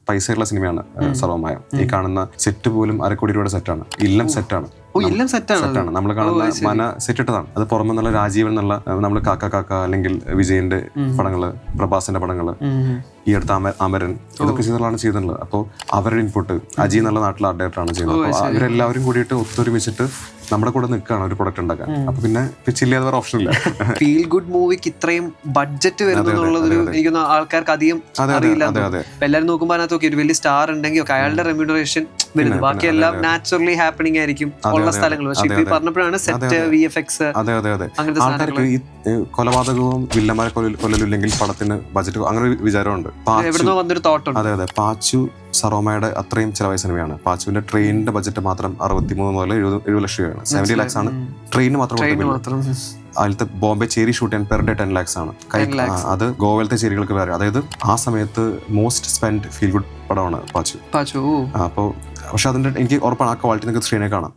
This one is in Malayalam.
പൈസയുള്ള സിനിമയാണ് സർവമായ. ഈ കാണുന്ന സെറ്റ് പോലും 1/2 കോടി രൂപയുടെ സെറ്റാണ്. ഇല്ലം സെറ്റാണ്. സെറ്റാണ് നമ്മൾ കാണുന്ന മന സെറ്റ് ഇട്ടതാണ്. അത് പുറമെ നിന്നുള്ള രാജീവൻ എന്നുള്ള നമ്മൾ കാക്ക അല്ലെങ്കിൽ വിജയന്റെ പടങ്ങള്, പ്രഭാസിന്റെ പടങ്ങള്, ഈ അടുത്ത അമരൻ, ഇതൊക്കെ ചെയ്തതാണ് ചെയ്തിട്ടുള്ളത്. അപ്പോൾ അവരുടെ ഇൻപുട്ട് അജി എന്നുള്ള നാട്ടിലെ ആർട്ട് ഡയറക്ടറാണ് ചെയ്യുന്നത്. അപ്പോൾ അവരെല്ലാവരും കൂടിയിട്ട് ഒത്തൊരുമിച്ചിട്ട് നമ്മുടെ കൂടെ നിൽക്കുകയാണ് ഒരു പ്രൊഡക്റ്റ് ഉണ്ടാക്കാൻ. അപ്പൊ പിന്നെ പിച്ചില്ലാതെ വേറെ ഓപ്ഷൻ ഇല്ല. ഫീൽ ഗുഡ് മൂവിക്ക് ഇത്രയും ബഡ്ജറ്റ് വരുന്നുള്ളതൊരു എനിക്ക് ആൾക്കാർക്ക് അധികം അറിയില്ല. എല്ലാവരും നോക്കുമ്പോൾ അതിനകത്ത് ഒരു വലിയ സ്റ്റാർ ഉണ്ടെങ്കിൽ അയാളുടെ റെമ്യൂണറേഷൻ വരുന്നത്, ബാക്കിയെല്ലാം നാച്ചുറലി ഹാപ്പനിങ് ആയിരിക്കും ഉള്ള സ്ഥലങ്ങൾ. പക്ഷെ ഇപ്പൊ പറഞ്ഞപ്പോഴാണ് സെറ്റ്, VFX അങ്ങനത്തെ ആൾക്കാർക്ക് ഈ കൊലപാതകവും വില്ലന്മാരെ കൊല്ലലില്ലെങ്കിൽ പടത്തിന് ബഡ്ജറ്റ് അങ്ങനെ ഒരു വിചാരമുണ്ട്. എവിടുന്നോ വന്നൊരു തോട്ടുണ്ട്. അതെ. പാച്ചു സറോമയുടെ അത്രയും ചിലവായ സിനിമയാണ്. പാച്ചുവിന്റെ ട്രെയിനിന്റെ ബഡ്ജറ്റ് മാത്രം 63 മുതൽ 70 ലക്ഷം രൂപയാണ്. 70 lakhs ആണ് ട്രെയിന് മാത്രം. അതിലത്തെ ബോംബെ ചേരി ഷൂട്ട് ചെയ്യാൻ പെർ ഡേ 10 lakhs ആണ്. അത് ഗോവയിലത്തെ ചേരികൾക്ക് വേറെ. അതായത് ആ സമയത്ത് മോസ്റ്റ് സ്പെൻഡ് ഫീൽ ഗുഡ് പടമാണ് പാച്ചു. അപ്പോൾ പക്ഷെ അതിന്റെ എനിക്ക് ഉറപ്പാണ് ആ ക്വാളിറ്റി നിങ്ങൾക്ക് സ്ക്രീനെ കാണാം.